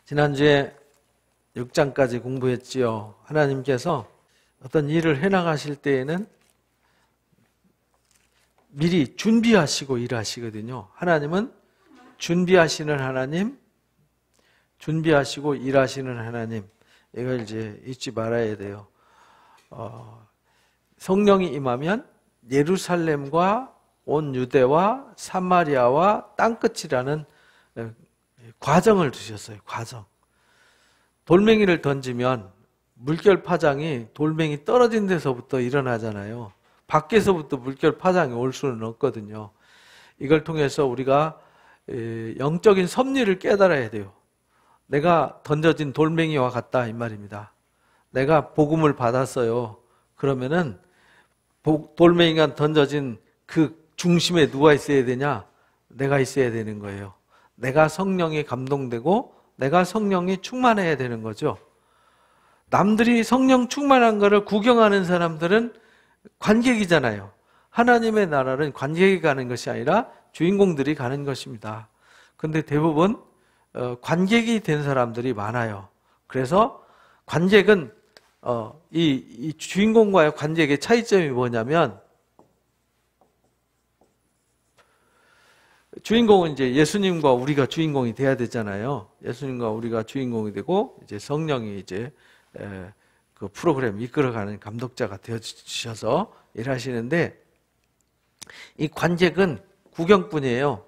지난주에 6장까지 공부했지요. 하나님께서 어떤 일을 해나가실 때에는 미리 준비하시고 일하시거든요. 하나님은 준비하시는 하나님, 준비하시고 일하시는 하나님. 이걸 이제 잊지 말아야 돼요. 성령이 임하면 예루살렘과 온 유대와 사마리아와 땅끝이라는 과정을 두셨어요. 과정. 돌멩이를 던지면 물결 파장이 돌멩이 떨어진 데서부터 일어나잖아요. 밖에서부터 물결 파장이 올 수는 없거든요. 이걸 통해서 우리가 영적인 섭리를 깨달아야 돼요. 내가 던져진 돌멩이와 같다 이 말입니다. 내가 복음을 받았어요. 그러면은 돌멩이가 던져진 그 중심에 누가 있어야 되냐? 내가 있어야 되는 거예요. 내가 성령에 감동되고 내가 성령이 충만해야 되는 거죠. 남들이 성령 충만한 거를 구경하는 사람들은 관객이잖아요. 하나님의 나라는 관객이 가는 것이 아니라 주인공들이 가는 것입니다. 그런데 대부분 관객이 된 사람들이 많아요. 그래서 관객은 이 주인공과의 관객의 차이점이 뭐냐면, 주인공은 이제 예수님과 우리가 주인공이 돼야 되잖아요. 예수님과 우리가 주인공이 되고 이제 성령이 이제 그 프로그램 이끌어가는 감독자가 되어 주셔서 일하시는데, 이 관객은 구경꾼이에요.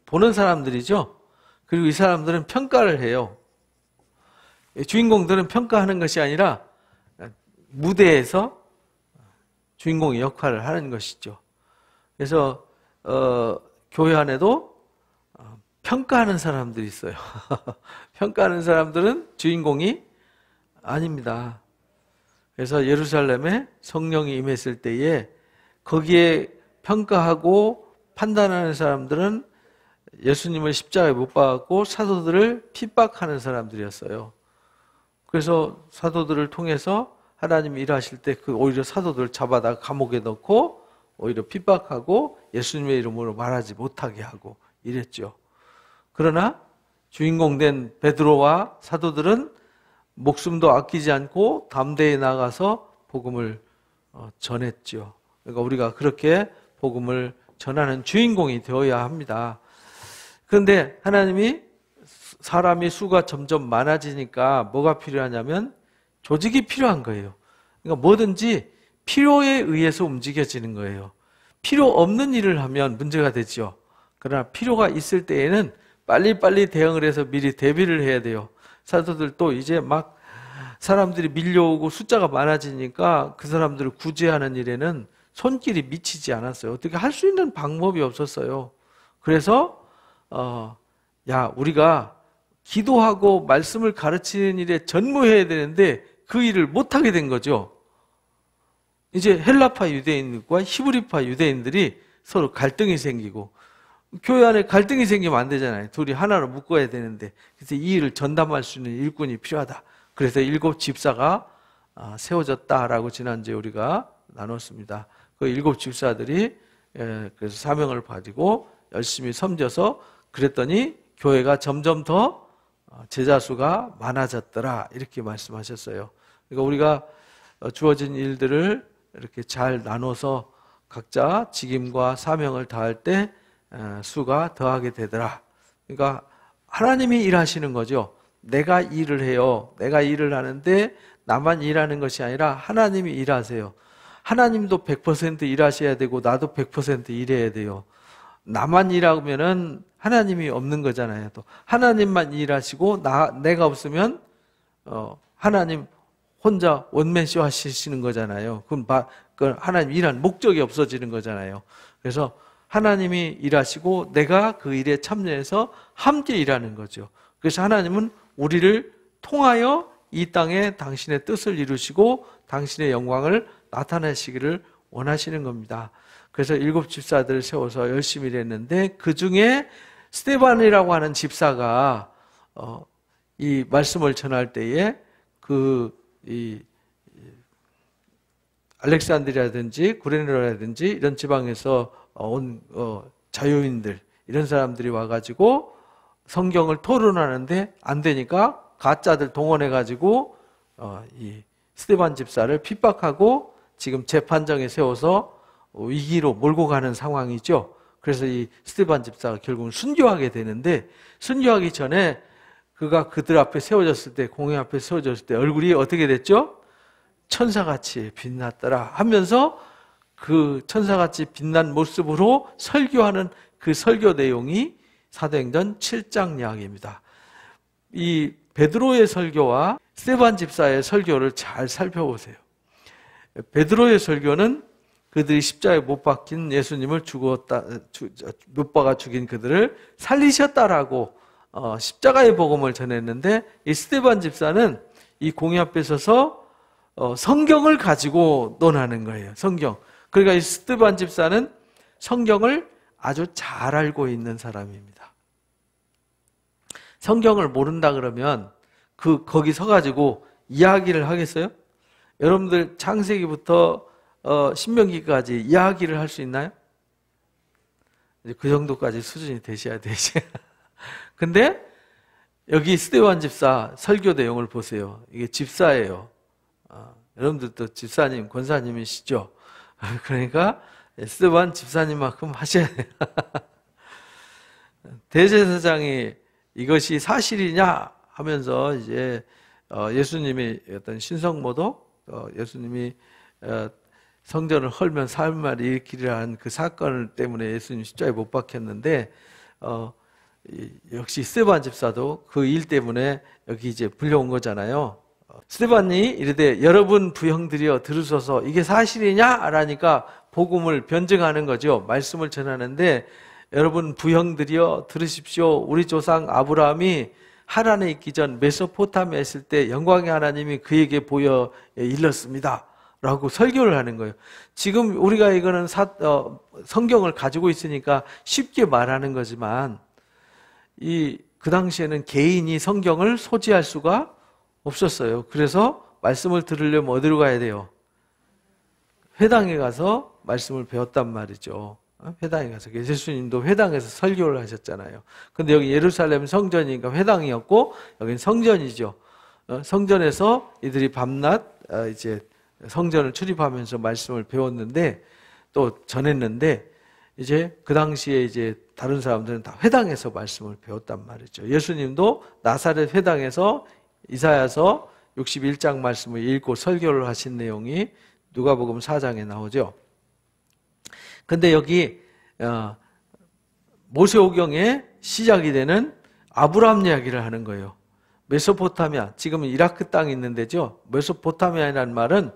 보는 사람들이죠. 그리고 이 사람들은 평가를 해요. 주인공들은 평가하는 것이 아니라 무대에서 주인공의 역할을 하는 것이죠. 그래서 교회 안에도 평가하는 사람들이 있어요. 평가하는 사람들은 주인공이 아닙니다. 그래서 예루살렘에 성령이 임했을 때에 거기에 평가하고 판단하는 사람들은 예수님을 십자가에 못 박았고 사도들을 핍박하는 사람들이었어요. 그래서 사도들을 통해서 하나님이 일하실 때 오히려 사도들을 잡아다가 감옥에 넣고 오히려 핍박하고 예수님의 이름으로 말하지 못하게 하고 이랬죠. 그러나 주인공 된 베드로와 사도들은 목숨도 아끼지 않고 담대히 나가서 복음을 전했죠. 그러니까 우리가 그렇게 복음을 전하는 주인공이 되어야 합니다. 그런데 하나님이 사람이 수가 점점 많아지니까 뭐가 필요하냐면 조직이 필요한 거예요. 그러니까 뭐든지 필요에 의해서 움직여지는 거예요. 필요 없는 일을 하면 문제가 되죠. 그러나 필요가 있을 때에는 빨리빨리 대응을 해서 미리 대비를 해야 돼요. 사도들도 이제 막 사람들이 밀려오고 숫자가 많아지니까 그 사람들을 구제하는 일에는 손길이 미치지 않았어요. 어떻게 할 수 있는 방법이 없었어요. 그래서 우리가 기도하고 말씀을 가르치는 일에 전무해야 되는데 그 일을 못하게 된 거죠. 이제 헬라파 유대인과 히브리파 유대인들이 서로 갈등이 생기고, 교회 안에 갈등이 생기면 안 되잖아요. 둘이 하나로 묶어야 되는데, 그래서 이 일을 전담할 수 있는 일꾼이 필요하다. 그래서 7 집사가 세워졌다라고 지난주에 우리가 나눴습니다. 그 7 집사들이 그래서 사명을 가지고 열심히 섬겨서 그랬더니 교회가 점점 더 제자 수가 많아졌더라, 이렇게 말씀하셨어요. 그러니까 우리가 주어진 일들을 이렇게 잘 나눠서 각자 직임과 사명을 다할 때 수가 더하게 되더라. 그러니까 하나님이 일하시는 거죠. 내가 일을 해요. 내가 일을 하는데 나만 일하는 것이 아니라 하나님이 일하세요. 하나님도 100% 일하셔야 되고 나도 100% 일해야 돼요. 나만 일하면은 하나님이 없는 거잖아요. 또 하나님만 일하시고 내가 없으면 하나님 혼자 원맨쇼 하시는 거잖아요. 그럼 하나님 일하는 목적이 없어지는 거잖아요. 그래서 하나님이 일하시고 내가 그 일에 참여해서 함께 일하는 거죠. 그래서 하나님은 우리를 통하여 이 땅에 당신의 뜻을 이루시고 당신의 영광을 나타내시기를 원하시는 겁니다. 그래서 7 집사들을 세워서 열심히 일했는데, 그 중에 스데반이라고 하는 집사가 이 말씀을 전할 때에 이 알렉산드리아든지 구레네라든지 이런 지방에서 온 자유인들, 이런 사람들이 와가지고 성경을 토론하는데 안 되니까 가짜들 동원해가지고 이 스데반 집사를 핍박하고 지금 재판정에 세워서 위기로 몰고 가는 상황이죠. 그래서 이 스데반 집사가 결국은 순교하게 되는데, 순교하기 전에 그가 그들 앞에 세워졌을 때, 공회 앞에 세워졌을 때 얼굴이 어떻게 됐죠? 천사같이 빛났더라 하면서 그 천사같이 빛난 모습으로 설교하는 그 설교 내용이 사도행전 7장 이야기입니다. 이 베드로의 설교와 스데반 집사의 설교를 잘 살펴보세요. 베드로의 설교는 그들이 십자가에 못 박힌 예수님을 못 박아 죽인 그들을 살리셨다라고 십자가의 복음을 전했는데, 이 스데반 집사는 이 공회 앞에 서서 성경을 가지고 논하는 거예요. 성경. 그러니까 이 스데반 집사는 성경을 아주 잘 알고 있는 사람입니다. 성경을 모른다 그러면 거기 서가지고 이야기를 하겠어요? 여러분들 창세기부터 신명기까지 이야기를 할 수 있나요? 그 정도까지 수준이 되셔야 되지. 근데 여기 스데반 집사 설교 내용을 보세요. 이게 집사예요. 여러분들도 집사님, 권사님이시죠? 그러니까 스데반 집사님만큼 하셔야 돼요. 대제사장이 이것이 사실이냐 하면서 이제 예수님이 어떤 신성모독, 예수님이 성전을 헐면 사흘만에 일으키리라는 그 사건 때문에 예수님 십자가에 못 박혔는데, 역시 스데반 집사도 그 일 때문에 여기 이제 불려온 거잖아요. 스데반이 이르되 여러분 부형들이여 들으소서, 이게 사실이냐? 라니까 복음을 변증하는 거죠. 말씀을 전하는데, 여러분 부형들이여 들으십시오. 우리 조상 아브라함이 하란에 있기 전 메소포타미아에 있을 때 영광의 하나님이 그에게 보여 일렀습니다 라고 설교를 하는 거예요. 지금 우리가 이거는 성경을 가지고 있으니까 쉽게 말하는 거지만, 그 당시에는 개인이 성경을 소지할 수가 없었어요. 그래서 말씀을 들으려면 어디로 가야 돼요? 회당에 가서 말씀을 배웠단 말이죠. 회당에 가서. 예수님도 회당에서 설교를 하셨잖아요. 근데 여기 예루살렘 성전이니까 회당이었고, 여긴 성전이죠. 성전에서 이들이 밤낮 이제 성전을 출입하면서 말씀을 배웠는데, 또 전했는데, 이제 그 당시에 이제 다른 사람들은 다 회당에서 말씀을 배웠단 말이죠. 예수님도 나사렛 회당에서 이사야서 61장 말씀을 읽고 설교를 하신 내용이 누가복음 4장에 나오죠. 근데 여기 모세오경의 시작이 되는 아브라함 이야기를 하는 거예요. 메소포타미아, 지금은 이라크 땅이 있는 데죠. 메소포타미아라는 말은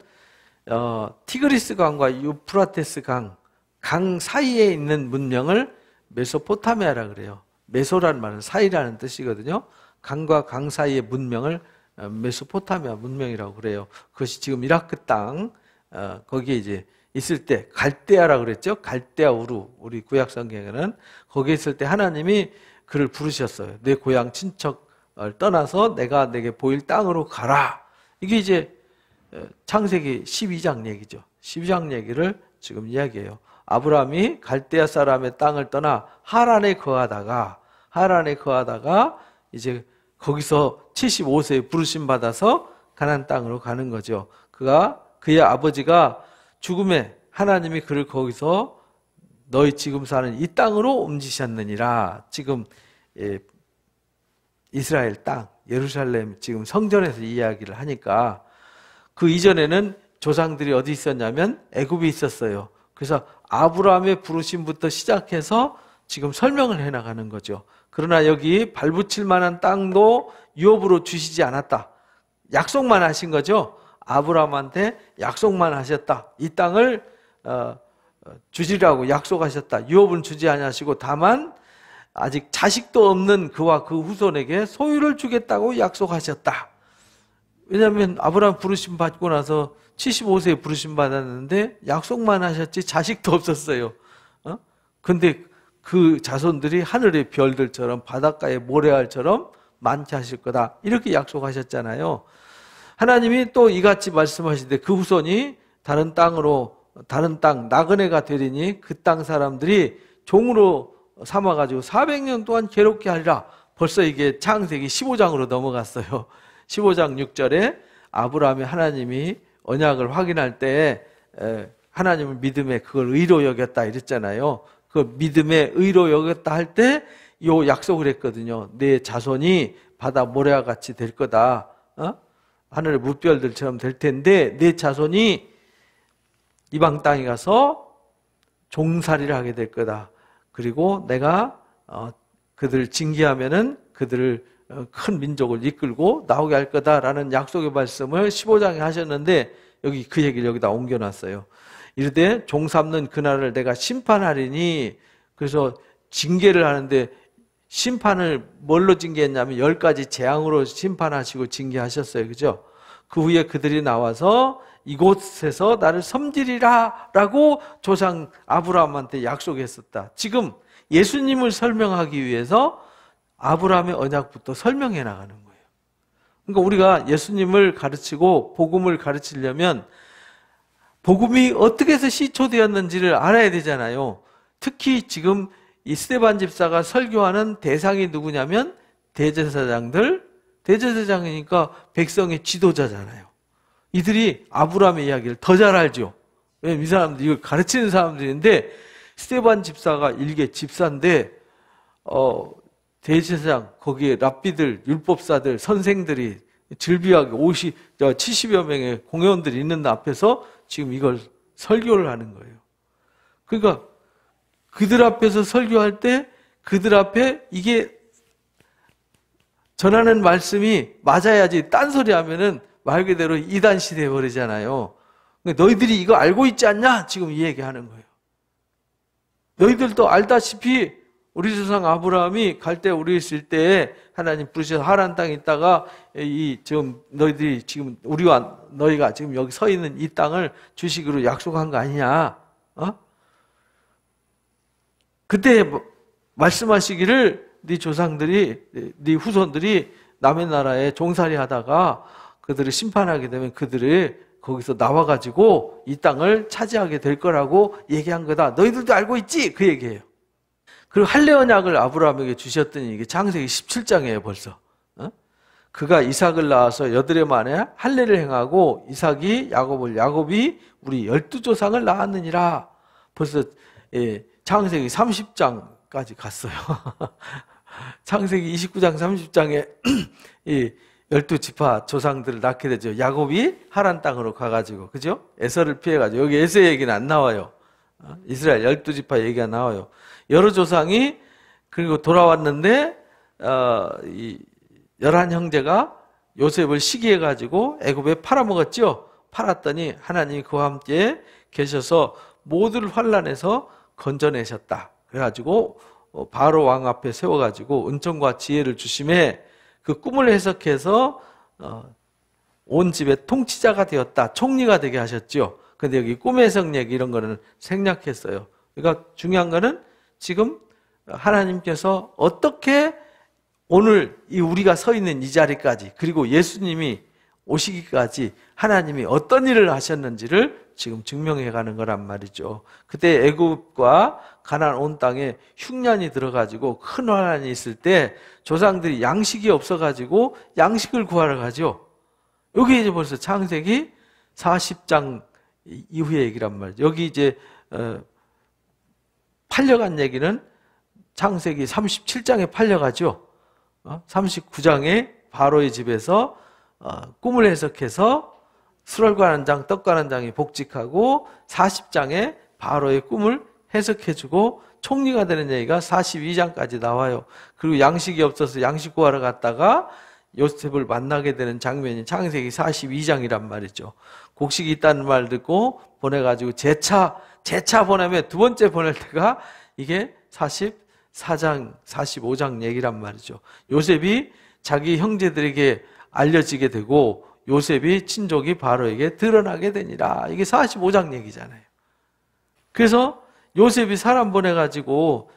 티그리스 강과 유프라테스 강 사이에 있는 문명을 메소포타미아라 그래요. 메소라는 말은 사이라는 뜻이거든요. 강과 강 사이의 문명을 메소포타미아 문명이라고 그래요. 그것이 지금 이라크 땅, 거기에 이제 있을 때 갈대아라 그랬죠. 갈대아 우루, 우리 구약 성경에는 거기에 있을 때 하나님이 그를 부르셨어요. 내 고향 친척을 떠나서 내가 내게 보일 땅으로 가라. 이게 이제 창세기 12장 얘기죠. 12장 얘기를 지금 이야기해요. 아브라함이 갈대아 사람의 땅을 떠나 하란에 거하다가 이제 거기서 75세에 부르심 받아서 가나안 땅으로 가는 거죠. 그의 아버지가 죽음에 하나님이 그를 거기서 너희 지금 사는 이 땅으로 옮기셨느니라. 지금 이스라엘 땅, 예루살렘 지금 성전에서 이야기를 하니까, 그 이전에는 조상들이 어디 있었냐면 애굽에 있었어요. 그래서 아브라함의 부르심부터 시작해서 지금 설명을 해나가는 거죠. 그러나 여기 발붙일 만한 땅도 유업으로 주시지 않았다. 약속만 하신 거죠. 아브라함한테 약속만 하셨다. 이 땅을 주시라고 약속하셨다. 유업은 주지 아니하시고 다만 아직 자식도 없는 그와 그 후손에게 소유를 주겠다고 약속하셨다. 왜냐하면 아브라함 부르심 받고 나서 75세에 부르심 받았는데 약속만 하셨지 자식도 없었어요. 근데 그 자손들이 하늘의 별들처럼 바닷가의 모래알처럼 많게 하실 거다. 이렇게 약속하셨잖아요. 하나님이 또 이같이 말씀하시되 그 후손이 다른 땅 나그네가 되리니 그 땅 사람들이 종으로 삼아가지고 400년 동안 괴롭게 하리라. 벌써 이게 창세기 15장으로 넘어갔어요. 15장 6절에 아브라함이 하나님이 언약을 확인할 때 하나님을 믿음에 그걸 의로 여겼다 이랬잖아요. 그 믿음에 의로 여겼다 할 때 요 약속을 했거든요. 내 자손이 바다 모래와 같이 될 거다. 하늘의 물별들처럼 될 텐데 내 자손이 이방 땅에 가서 종살이를 하게 될 거다. 그리고 내가 그들을 징계하면은 그들을 큰 민족을 이끌고 나오게 할 거다라는 약속의 말씀을 15장에 하셨는데 여기 그 얘기를 여기다 옮겨놨어요. 이르되 종 삼는 그날을 내가 심판하리니, 그래서 징계를 하는데 심판을 뭘로 징계했냐면 10가지 재앙으로 심판하시고 징계하셨어요. 그죠? 그 후에 그들이 나와서 이곳에서 나를 섬기리라 라고 조상 아브라함한테 약속했었다. 지금 예수님을 설명하기 위해서 아브라함의 언약부터 설명해 나가는 거예요. 그러니까 우리가 예수님을 가르치고 복음을 가르치려면 복음이 어떻게 해서 시초되었는지를 알아야 되잖아요. 특히 지금 이 스데반 집사가 설교하는 대상이 누구냐면 대제사장이니까 백성의 지도자잖아요. 이들이 아브라함의 이야기를 더 잘 알죠. 왜냐면 이 사람들 이걸 가르치는 사람들인데, 스데반 집사가 일개 집사인데 대제사장, 거기에 랍비들, 율법사들, 선생들이 즐비하게 70여 명의 공회원들이 있는 앞에서 지금 이걸 설교를 하는 거예요. 그러니까 그들 앞에서 설교할 때 그들 앞에 이게 전하는 말씀이 맞아야지 딴소리 하면은 말 그대로 이단 시대에 버리잖아요. 그러니까 너희들이 이거 알고 있지 않냐? 지금 이 얘기하는 거예요. 너희들도 알다시피 우리 조상 아브라함이 갈대 우리 있을 때에 하나님 부르셔서 하란 땅에 있다가 지금 너희들이 지금 우리와 너희가 지금 여기 서 있는 이 땅을 주식으로 약속한 거 아니냐? 그때 말씀하시기를 네 조상들이, 네 후손들이 남의 나라에 종살이 하다가 그들을 심판하게 되면 그들이 거기서 나와가지고 이 땅을 차지하게 될 거라고 얘기한 거다. 너희들도 알고 있지? 그 얘기예요. 그리고 할례 언약을 아브라함에게 주셨더니 이게 창세기 17장이에요 벌써. 그가 이삭을 낳아서 여드레 만에 할례를 행하고 이삭이 야곱이 우리 12조상을 낳았느니라. 벌써 창세기 30장까지 갔어요. 창세기 29장 30장에 이 12지파 조상들을 낳게 되죠. 야곱이 하란 땅으로 가가지고, 그죠? 에서를 피해가지고, 여기 에서 얘기는 안 나와요. 이스라엘 12지파 얘기가 나와요. 여러 조상이 그리고 돌아왔는데 이 11형제가 요셉을 시기해가지고 애굽에 팔아먹었죠. 팔았더니 하나님이 그와 함께 계셔서 모두를 환난에서 건져내셨다. 그래가지고 바로 왕 앞에 세워가지고 은총과 지혜를 주심에 그 꿈을 해석해서 온 집의 통치자가 되었다. 총리가 되게 하셨죠. 근데 여기 꿈 해석 얘기 이런 거는 생략했어요. 그러니까 중요한 거는 지금 하나님께서 어떻게 오늘 우리가 서 있는 이 자리까지, 그리고 예수님이 오시기까지 하나님이 어떤 일을 하셨는지를 지금 증명해 가는 거란 말이죠. 그때 애굽과 가나안 온 땅에 흉년이 들어가지고 큰 환난이 있을 때 조상들이 양식이 없어가지고 양식을 구하러 가죠. 여기 이제 벌써 창세기 40장 이후의 얘기란 말이죠. 여기 이제 팔려간 얘기는 창세기 37장에 팔려가죠. 39장에 바로의 집에서 꿈을 해석해서 수월과 한 장, 떡과 한 장이 복직하고 40장에 바로의 꿈을 해석해주고 총리가 되는 얘기가 42장까지 나와요. 그리고 양식이 없어서 양식 구하러 갔다가 요셉을 만나게 되는 장면이 창세기 42장이란 말이죠. 곡식이 있다는 말 듣고 보내가지고 재차 보내면 두 번째 보낼 때가 이게 44장, 45장 얘기란 말이죠. 요셉이 자기 형제들에게 알려지게 되고 요셉이 친족이 바로에게 드러나게 되니라. 이게 45장 얘기잖아요. 그래서 요셉이 사람 보내가지고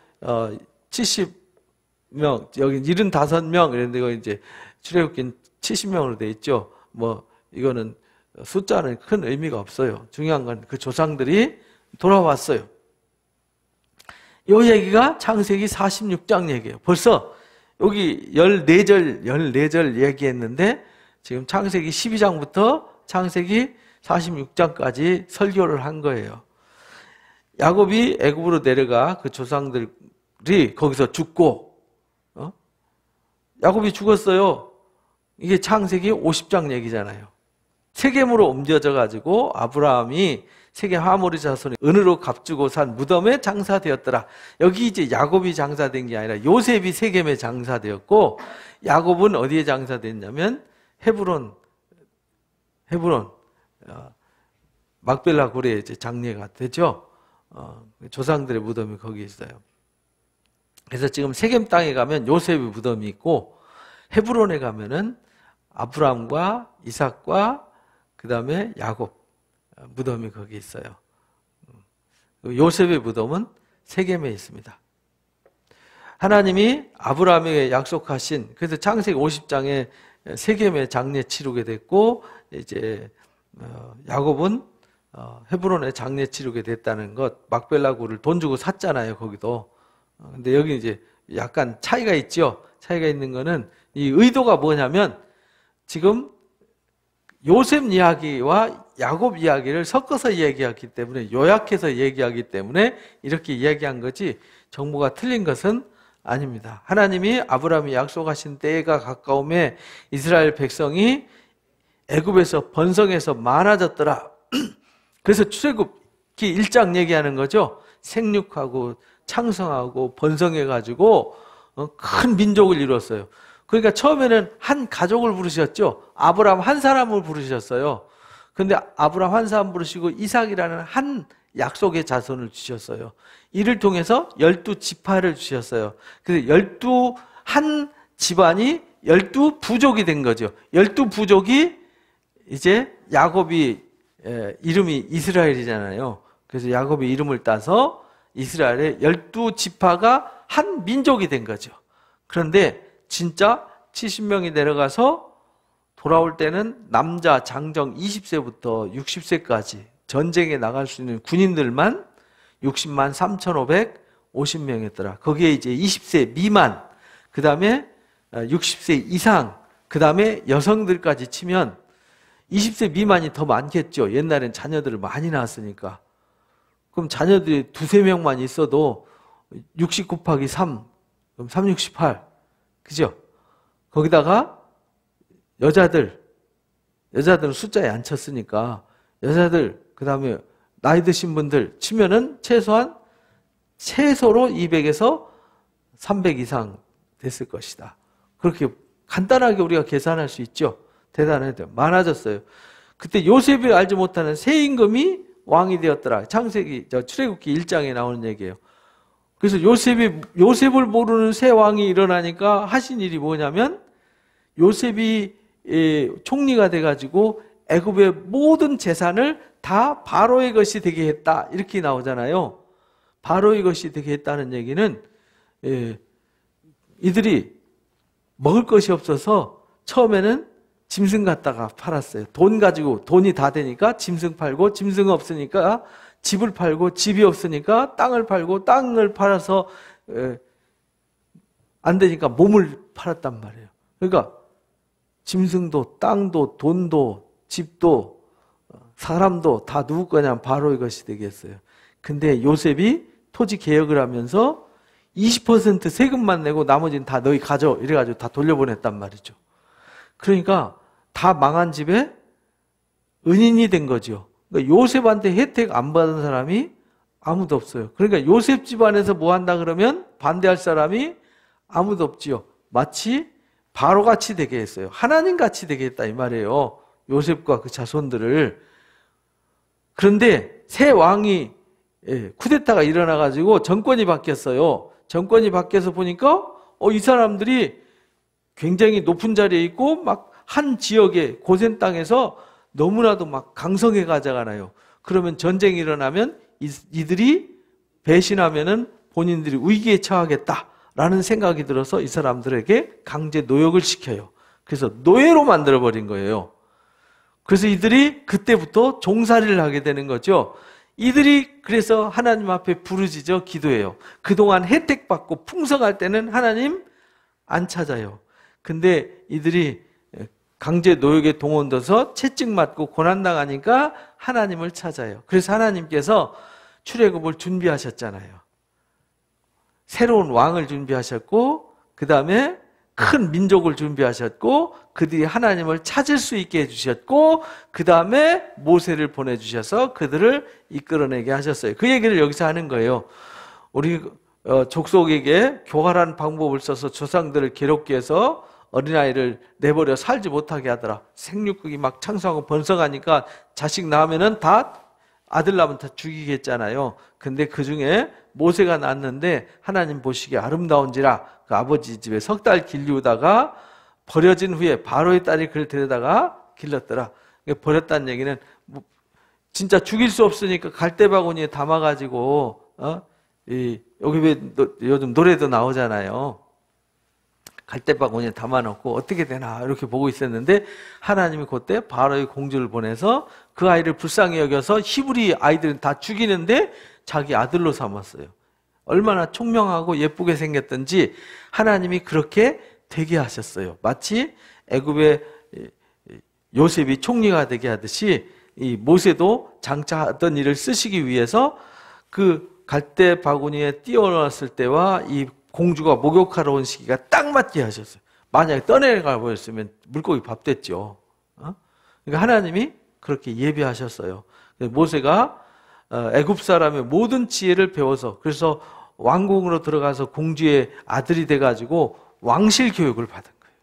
70명, 여기 75명 이런데 이거 이제 출애굽기는 70명으로 돼 있죠. 뭐 이거는 숫자는 큰 의미가 없어요. 중요한 건 그 조상들이 돌아왔어요. 이 얘기가 창세기 46장 얘기예요. 벌써 여기 14절 얘기했는데 지금 창세기 12장부터 창세기 46장까지 설교를 한 거예요. 야곱이 애굽으로 내려가 그 조상들이 거기서 죽고, 야곱이 죽었어요. 이게 창세기 50장 얘기잖아요. 세겜으로 옮겨져 가지고 아브라함이 세겜 하모리 자손이 은으로 값주고 산 무덤에 장사되었더라. 여기 이제 야곱이 장사된 게 아니라 요셉이 세겜에 장사되었고, 야곱은 어디에 장사됐냐면 헤브론 막벨라 고래에 이제 장례가 되죠. 조상들의 무덤이 거기 있어요. 그래서 지금 세겜 땅에 가면 요셉의 무덤이 있고, 헤브론에 가면은 아브라함과 이삭과 그 다음에 야곱 무덤이 거기 있어요. 요셉의 무덤은 세겜에 있습니다. 하나님이 아브라함에게 약속하신, 그래서 창세기 50장에 세겜에 장례 치르게 됐고, 이제 야곱은 헤브론에 장례 치르게 됐다는 것, 막벨라 굴을 돈 주고 샀잖아요, 거기도. 근데 여기 이제 약간 차이가 있죠. 차이가 있는 거는 이 의도가 뭐냐면, 지금 요셉 이야기와 야곱 이야기를 섞어서 이야기하기 때문에, 요약해서 얘기하기 때문에 이렇게 이야기한 거지, 정보가 틀린 것은 아닙니다. 하나님이 아브라함이 약속하신 때가 가까움에 이스라엘 백성이 애굽에서 번성해서 많아졌더라. 그래서 출애굽기 1장 얘기하는 거죠. 생육하고 창성하고 번성해가지고 큰 민족을 이뤘어요. 그러니까 처음에는 한 가족을 부르셨죠. 아브라함 한 사람을 부르셨어요. 근데 아브라함 한 사람 부르시고 이삭이라는 한 약속의 자손을 주셨어요. 이를 통해서 12지파를 주셨어요. 그래서 12한 집안이 12부족이 된 거죠. 12부족이 이제 야곱이 이름이 이스라엘이잖아요. 그래서 야곱의 이름을 따서 이스라엘의 12지파가 한 민족이 된 거죠. 그런데 진짜 70명이 내려가서 돌아올 때는 남자 장정 20세부터 60세까지 전쟁에 나갈 수 있는 군인들만 60만 3,550명이었더라. 거기에 이제 20세 미만, 그 다음에 60세 이상, 그 다음에 여성들까지 치면 20세 미만이 더 많겠죠. 옛날엔 자녀들을 많이 낳았으니까. 그럼 자녀들이 두세 명만 있어도 60 곱하기 3, 그럼 368. 그죠? 거기다가 여자들은 숫자에 안 쳤으니까 여자들, 그 다음에 나이 드신 분들 치면은 최소로 200에서 300 이상 됐을 것이다. 그렇게 간단하게 우리가 계산할 수 있죠. 대단해요. 많아졌어요. 그때 요셉이 알지 못하는 새 임금이 왕이 되었더라. 창세기, 출애굽기 1장에 나오는 얘기예요. 그래서 요셉을 모르는 새 왕이 일어나니까 하신 일이 뭐냐면, 요셉이 총리가 돼가지고 애굽의 모든 재산을 다 바로의 것이 되게 했다. 이렇게 나오잖아요. 바로의 것이 되게 했다는 얘기는 이들이 먹을 것이 없어서 처음에는 짐승 갖다가 팔았어요. 돈 가지고, 돈이 다 되니까 짐승 팔고, 짐승 없으니까 집을 팔고, 집이 없으니까 땅을 팔고, 땅을 팔아서 안 되니까 몸을 팔았단 말이에요. 그러니까 짐승도 땅도 돈도 집도 사람도 다 누구 거냐면 바로의 것이 되겠어요. 근데 요셉이 토지 개혁을 하면서 20% 세금만 내고 나머지는 다 너희 가져, 이래가지고 다 돌려보냈단 말이죠. 그러니까 다 망한 집에 은인이 된 거죠. 그러니까 요셉한테 혜택 안 받은 사람이 아무도 없어요. 그러니까 요셉 집안에서 뭐 한다 그러면 반대할 사람이 아무도 없지요. 마치 바로같이 되게 했어요. 하나님같이 되게 했다 이 말이에요. 요셉과 그 자손들을. 그런데 새 왕이 쿠데타가 일어나가지고 정권이 바뀌었어요. 정권이 바뀌어서 보니까 이 사람들이 굉장히 높은 자리에 있고 막 한 지역의 고센 땅에서 너무나도 막 강성해 가잖아요. 그러면 전쟁이 일어나면 이들이 배신하면은 본인들이 위기에 처하겠다라는 생각이 들어서 이 사람들에게 강제 노역을 시켜요. 그래서 노예로 만들어버린 거예요. 그래서 이들이 그때부터 종살이를 하게 되는 거죠. 이들이 그래서 하나님 앞에 부르짖어 기도해요. 그동안 혜택받고 풍성할 때는 하나님 안 찾아요. 근데 이들이 강제 노역에 동원돼서 채찍 맞고 고난당하니까 하나님을 찾아요. 그래서 하나님께서 출애굽을 준비하셨잖아요. 새로운 왕을 준비하셨고 그 다음에 큰 민족을 준비하셨고 그들이 하나님을 찾을 수 있게 해주셨고 그 다음에 모세를 보내주셔서 그들을 이끌어내게 하셨어요. 그 얘기를 여기서 하는 거예요. 우리 족속에게 교활한 방법을 써서 조상들을 괴롭게 해서 어린아이를 내버려 살지 못하게 하더라. 생육극이 막 창성하고 번성하니까 자식 낳으면은 다 아들 낳으면 다 죽이겠잖아요. 근데 그 중에 모세가 낳았는데 하나님 보시기에 아름다운지라 그 아버지 집에 석 달 길리우다가 버려진 후에 바로의 딸이 그를 데려다가 길렀더라. 버렸다는 얘기는 진짜 죽일 수 없으니까 갈대바구니에 담아가지고 여기 왜 요즘 노래도 나오잖아요. 갈대바구니에 담아놓고 어떻게 되나 이렇게 보고 있었는데 하나님이 그때 바로의 공주를 보내서 그 아이를 불쌍히 여겨서 히브리 아이들은 다 죽이는데 자기 아들로 삼았어요. 얼마나 총명하고 예쁘게 생겼던지 하나님이 그렇게 되게 하셨어요. 마치 애굽의 요셉이 총리가 되게 하듯이 이 모세도 장차 하던 일을 쓰시기 위해서 그 갈대 바구니에 띄워놨을 때와 이 공주가 목욕하러 온 시기가 딱 맞게 하셨어요. 만약에 떠내려가 버렸으면 물고기 밥 됐죠. 그러니까 하나님이 그렇게 예비하셨어요. 모세가 애굽 사람의 모든 지혜를 배워서 그래서 왕궁으로 들어가서 공주의 아들이 돼가지고 왕실 교육을 받은 거예요.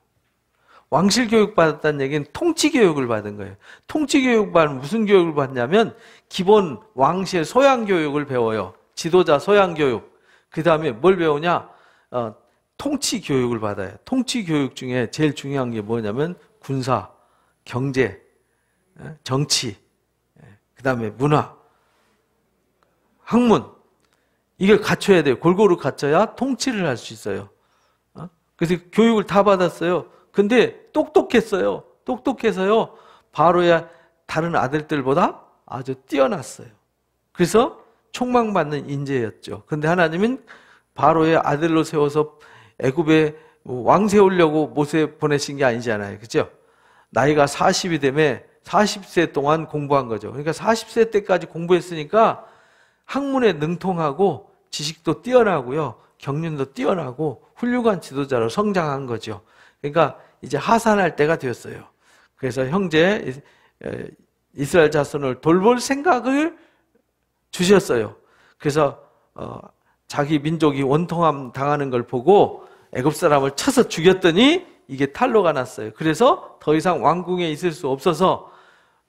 왕실 교육 받았다는 얘기는 통치 교육을 받은 거예요. 통치 교육 받으면 무슨 교육을 받냐면 기본 왕실 소양 교육을 배워요. 지도자 소양 교육. 그 다음에 뭘 배우냐? 통치 교육을 받아요. 통치 교육 중에 제일 중요한 게 뭐냐면 군사, 경제, 정치, 그 다음에 문화, 학문. 이걸 갖춰야 돼요. 골고루 갖춰야 통치를 할 수 있어요. 그래서 교육을 다 받았어요. 근데 똑똑했어요. 똑똑해서요. 바로의 다른 아들들보다 아주 뛰어났어요. 그래서 총망받는 인재였죠. 근데 하나님은 바로의 아들로 세워서 애굽에 왕 세우려고 모세 보내신 게 아니잖아요. 그죠? 나이가 40이 되면 40세 동안 공부한 거죠. 그러니까 40세 때까지 공부했으니까 학문에 능통하고 지식도 뛰어나고요. 경륜도 뛰어나고 훌륭한 지도자로 성장한 거죠. 그러니까 이제 하산할 때가 되었어요. 그래서 형제 이스라엘 자손을 돌볼 생각을 주셨어요. 그래서 자기 민족이 원통함 당하는 걸 보고 애굽 사람을 쳐서 죽였더니 이게 탄로가 났어요. 그래서 더 이상 왕궁에 있을 수 없어서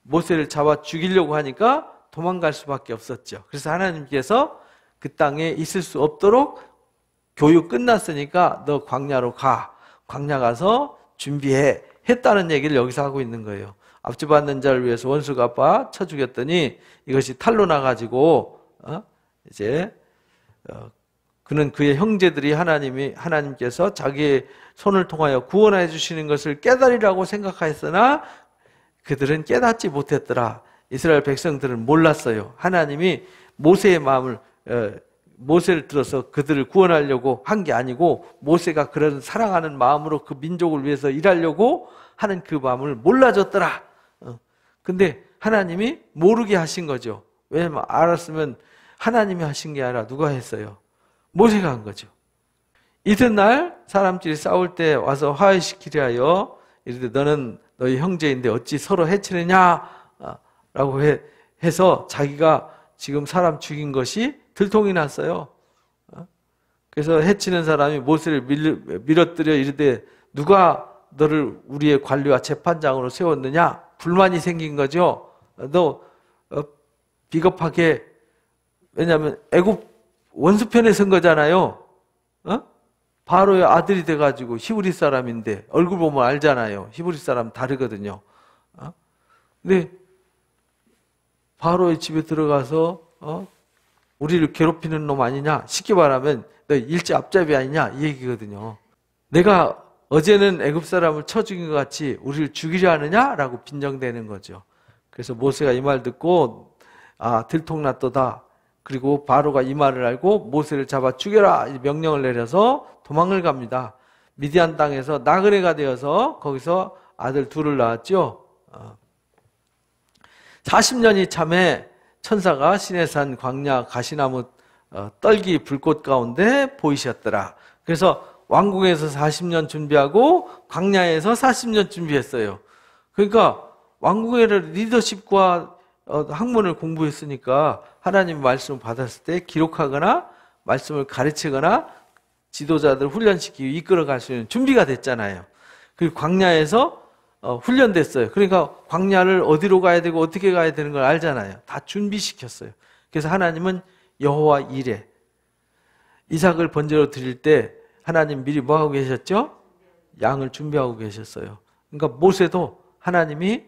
모세를 잡아 죽이려고 하니까 도망갈 수밖에 없었죠. 그래서 하나님께서 그 땅에 있을 수 없도록 교육 끝났으니까 너 광야로 가. 광야 가서 준비해. 했다는 얘기를 여기서 하고 있는 거예요. 압제받는 자를 위해서 원수가 아빠 쳐 죽였더니 이것이 탈로 나가지고 이제 그는 그의 형제들이 하나님께서 자기의 손을 통하여 구원해 주시는 것을 깨달으라고 생각하였으나 그들은 깨닫지 못했더라. 이스라엘 백성들은 몰랐어요. 하나님이 모세의 마음을 모세를 들어서 그들을 구원하려고 한 게 아니고 모세가 그런 사랑하는 마음으로 그 민족을 위해서 일하려고 하는 그 마음을 몰라줬더라. 근데 하나님이 모르게 하신 거죠. 왜냐면 알았으면 하나님이 하신 게 아니라 누가 했어요? 모세가 한 거죠. 이튿날 사람들이 싸울 때 와서 화해시키려 하여 이르되 너는 너희 형제인데 어찌 서로 해치느냐 라고 해서 자기가 지금 사람 죽인 것이 들통이 났어요. 그래서 해치는 사람이 모세를 밀어뜨려 이르되 누가 너를 우리의 관리와 재판장으로 세웠느냐? 불만이 생긴 거죠. 너 비겁하게, 왜냐하면 애굽 원수편에 선 거잖아요. 바로의 아들이 돼가지고 히브리 사람인데 얼굴 보면 알잖아요. 히브리 사람 다르거든요. 근데 바로의 집에 들어가서 우리를 괴롭히는 놈 아니냐? 쉽게 말하면 너 일제 앞잡이 아니냐? 이 얘기거든요. 내가 어제는 애굽 사람을 쳐 죽인 것 같이 우리를 죽이려 하느냐? 라고 빈정대는 거죠. 그래서 모세가 이 말 듣고 들통났도다. 그리고 바로가 이 말을 알고 모세를 잡아 죽여라 명령을 내려서 도망을 갑니다. 미디안 땅에서 나그네가 되어서 거기서 아들 둘을 낳았죠. 40년이 참에 천사가 시내산 광야 가시나무 떨기 불꽃 가운데 보이셨더라. 그래서 왕궁에서 40년 준비하고 광야에서 40년 준비했어요. 그러니까 왕궁의 리더십과 학문을 공부했으니까 하나님 말씀을 받았을 때 기록하거나 말씀을 가르치거나 지도자들 훈련시키고 이끌어갈 수 있는 준비가 됐잖아요. 그리고 광야에서 훈련됐어요. 그러니까 광야를 어디로 가야 되고 어떻게 가야 되는 걸 알잖아요. 다 준비시켰어요. 그래서 하나님은 여호와 이레, 이삭을 번제로 드릴 때 하나님 미리 뭐 하고 계셨죠? 양을 준비하고 계셨어요. 그러니까 모세도 하나님이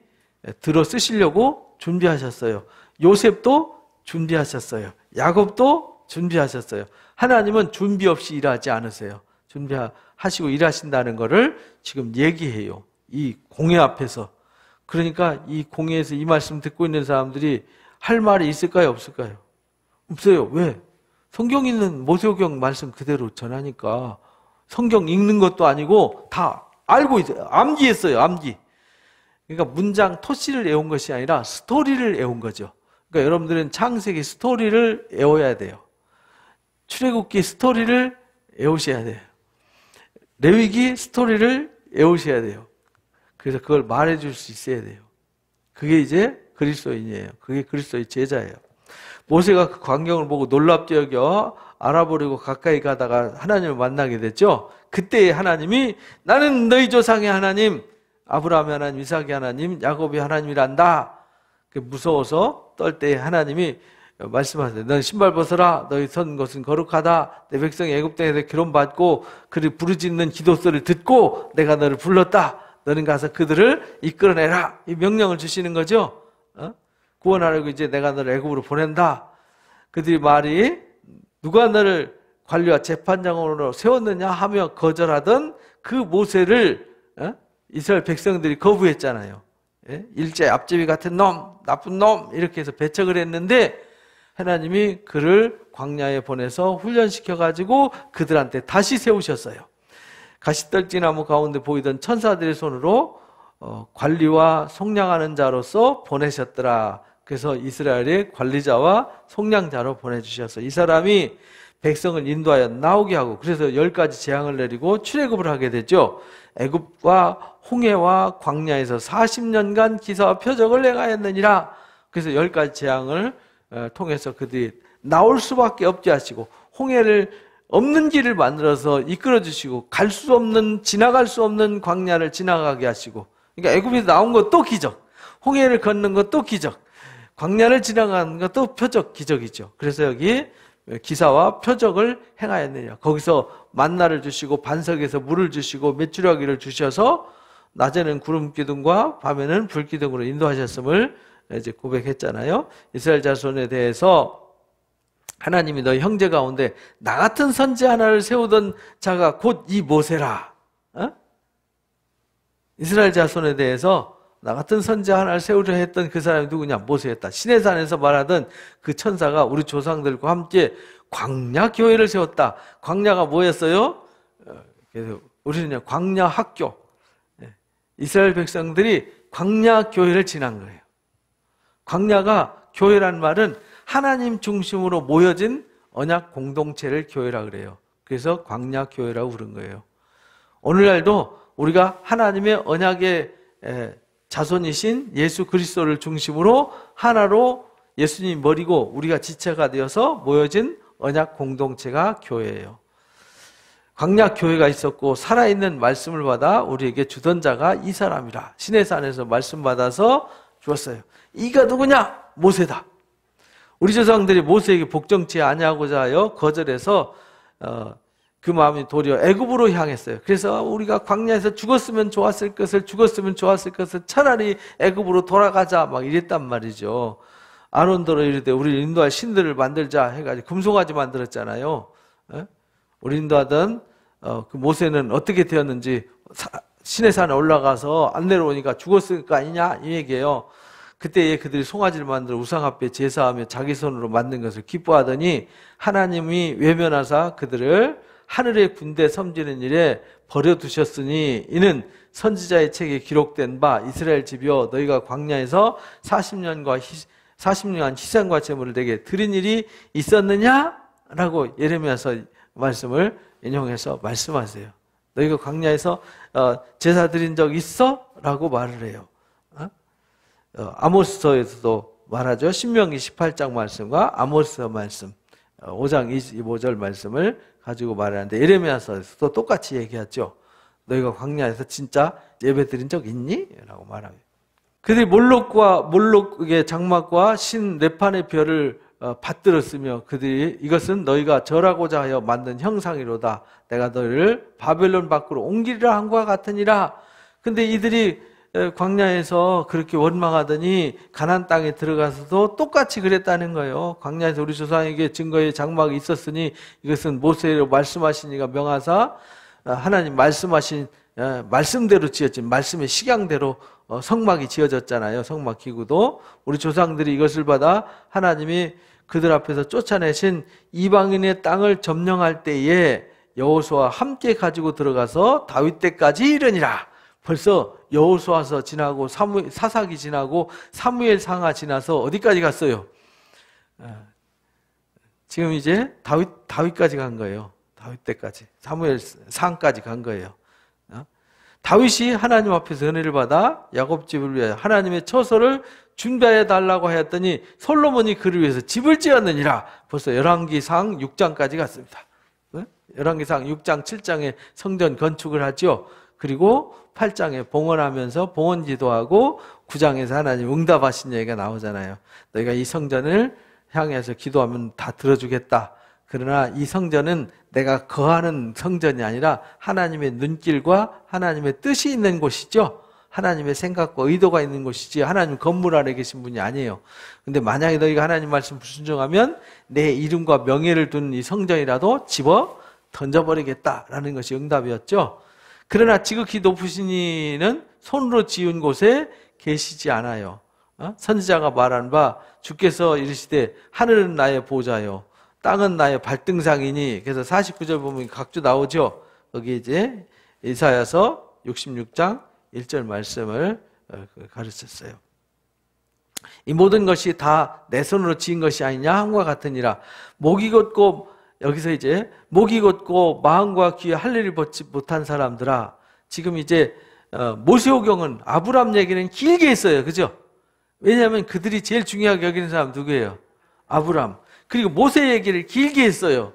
들어 쓰시려고 준비하셨어요. 요셉도 준비하셨어요. 야곱도 준비하셨어요. 하나님은 준비 없이 일하지 않으세요. 준비하시고 일하신다는 것을 지금 얘기해요. 이 공회 앞에서. 그러니까 이 공회에서 이 말씀 듣고 있는 사람들이 할 말이 있을까요? 없을까요? 없어요. 왜? 성경 있는 모세오경 말씀 그대로 전하니까 성경 읽는 것도 아니고 다 알고 있어요. 암기했어요. 암기. 그러니까 문장 토시를 외운 것이 아니라 스토리를 외운 거죠. 그러니까 여러분들은 창세기 스토리를 외워야 돼요. 출애굽기 스토리를 외우셔야 돼요. 레위기 스토리를 외우셔야 돼요. 그래서 그걸 말해줄 수 있어야 돼요. 그게 이제 그리스도인이에요. 그게 그리스도의 제자예요. 모세가 그 광경을 보고 놀랍게 여겨 알아보려고 가까이 가다가 하나님을 만나게 됐죠. 그때 하나님이 나는 너희 조상의 하나님, 아브라함의 하나님, 이삭의 하나님, 야곱의 하나님이란다. 무서워서 떨 때 하나님이 말씀하세요. 너는 신발 벗어라. 너희 선 것은 거룩하다. 내 백성이 애굽 땅에서 기름받고 그를 부르짖는 기도 소리를 듣고 내가 너를 불렀다. 너는 가서 그들을 이끌어내라. 이 명령을 주시는 거죠. 구원하려고 이제 내가 너를 애굽으로 보낸다. 그들이 말이 누가 너를 관리와 재판장으로 세웠느냐 하며 거절하던 그 모세를 이스라엘 백성들이 거부했잖아요. 일제 앞제비 같은 놈, 나쁜 놈 이렇게 해서 배척을 했는데 하나님이 그를 광야에 보내서 훈련시켜가지고 그들한테 다시 세우셨어요. 가시떨기나무 가운데 보이던 천사들의 손으로 관리와 속량하는 자로서 보내셨더라. 그래서 이스라엘의 관리자와 속량자로 보내주셔서 이 사람이 백성을 인도하여 나오게 하고 그래서 10가지 재앙을 내리고 출애굽을 하게 되죠. 애굽과 홍해와 광야에서 40년간 기사와 표적을 행하였느니라. 그래서 10가지 재앙을 통해서 그들이 나올 수밖에 없게 하시고 홍해를 없는 길을 만들어서 이끌어 주시고 갈 수 없는 지나갈 수 없는 광야를 지나가게 하시고 그러니까 애굽에서 나온 것도 기적, 홍해를 걷는 것도 기적, 광야를 지나가는 것도 표적, 기적이죠. 그래서 여기 기사와 표적을 행하였느냐. 거기서 만나를 주시고 반석에서 물을 주시고 메추라기를 주셔서 낮에는 구름 기둥과 밤에는 불 기둥으로 인도하셨음을 이제 고백했잖아요. 이스라엘 자손에 대해서 하나님이 너희 형제 가운데 나 같은 선지 하나를 세우던 자가 곧 이 모세라. 이스라엘 자손에 대해서 나 같은 선지 하나를 세우려 했던 그 사람이 누구냐? 모세였다. 시내산에서 말하던 그 천사가 우리 조상들과 함께 광야 교회를 세웠다. 광야가 뭐였어요? 그래서 우리는 광야 학교. 이스라엘 백성들이 광야 교회를 지난 거예요. 광야가 교회란 말은 하나님 중심으로 모여진 언약 공동체를 교회라 그래요. 그래서 광야 교회라고 부른 거예요. 오늘날도 우리가 하나님의 언약의 자손이신 예수 그리스도를 중심으로 하나로 예수님 머리고 우리가 지체가 되어서 모여진 언약 공동체가 교회예요. 광야 교회가 있었고 살아있는 말씀을 받아 우리에게 주던 자가 이 사람이라. 시내산에서 말씀 받아서 주었어요. 이가 누구냐? 모세다. 우리 조상들이 모세에게 복종치 아니하고자 하여 거절해서 그 마음이 도리어 애굽으로 향했어요. 그래서 우리가 광야에서 죽었으면 좋았을 것을 차라리 애굽으로 돌아가자 막 이랬단 말이죠. 아론더러 이르되 우리를 인도할 신들을 만들자 해가지고 금송아지 만들었잖아요. 우리 인도하던 그 모세는 어떻게 되었는지 시내산에 올라가서 안 내려오니까 죽었을 거 아니냐 이 얘기예요. 그때에 그들이 송아지를 만들어 우상 앞에 제사하며 자기 손으로 만든 것을 기뻐하더니 하나님이 외면하사 그들을 하늘의 군대 섬기는 일에 버려두셨으니 이는 선지자의 책에 기록된 바 이스라엘 집이여 너희가 광야에서 40년간 희생과 제물을 내게 드린 일이 있었느냐? 라고 예레미야서 말씀을 인용해서 말씀하세요. 너희가 광야에서 제사 드린 적 있어? 라고 말을 해요. 아모스서에서도 말하죠. 신명기 18장 말씀과 아모스서 말씀 5장 25절 말씀을 가지고 말하는데 예레미야서에서도 똑같이 얘기하죠. 너희가 광야에서 진짜 예배 드린 적 있니? 라고 말합니다. 그들이 몰록의 장막과 신 레판의 별을 받들었으며 그들이 이것은 너희가 절하고자 하여 만든 형상이로다. 내가 너희를 바벨론 밖으로 옮기리라 한 것과 같으니라. 근데 이들이 광야에서 그렇게 원망하더니 가나안 땅에 들어가서도 똑같이 그랬다는 거예요. 광야에서 우리 조상에게 증거의 장막이 있었으니 이것은 모세로 말씀하신 이가 명하사 하나님 말씀하신 말씀대로 지었지 말씀의 식양대로 성막이 지어졌잖아요. 성막 기구도 우리 조상들이 이것을 받아 하나님이 그들 앞에서 쫓아내신 이방인의 땅을 점령할 때에 여호수아와 함께 가지고 들어가서 다윗 때까지 이르니라. 벌써 여호수아서 지나고 사사기 지나고 사무엘 상하 지나서 어디까지 갔어요? 지금 이제 다윗까지 간 거예요. 다윗 때까지 사무엘 상까지 간 거예요. 다윗이 하나님 앞에서 은혜를 받아 야곱 집을 위하여 하나님의 처소를 준비하여 달라고 하였더니 솔로몬이 그를 위해서 집을 지었느니라. 벌써 열왕기상 6장까지 갔습니다. 열왕기상 6장 7장에 성전 건축을 하죠. 그리고 8장에 봉헌하면서 봉헌 기도하고 9장에서 하나님 응답하신 얘기가 나오잖아요. 너희가 이 성전을 향해서 기도하면 다 들어주겠다. 그러나 이 성전은 내가 거하는 성전이 아니라 하나님의 눈길과 하나님의 뜻이 있는 곳이죠. 하나님의 생각과 의도가 있는 곳이지 하나님 건물 안에 계신 분이 아니에요. 근데 만약에 너희가 하나님 말씀 불순종하면 내 이름과 명예를 둔 이 성전이라도 집어 던져버리겠다라는 것이 응답이었죠. 그러나 지극히 높으신 이는 손으로 지은 곳에 계시지 않아요. 선지자가 말한 바 주께서 이르시되 하늘은 나의 보좌요 땅은 나의 발등상이니. 그래서 49절 보면 각주 나오죠. 거기 이제 이사야서 66장 1절 말씀을 가르쳤어요. 이 모든 것이 다 내 손으로 지은 것이 아니냐 함과 같으니라. 목이 곧고 여기서 이제 목이 곧고 마음과 귀에 할례를 벗지 못한 사람들아. 지금 이제 모세오경은 아브람 얘기는 길게 했어요. 그죠? 왜냐하면 그들이 제일 중요하게 여기는 사람 누구예요? 아브람. 그리고 모세 얘기를 길게 했어요.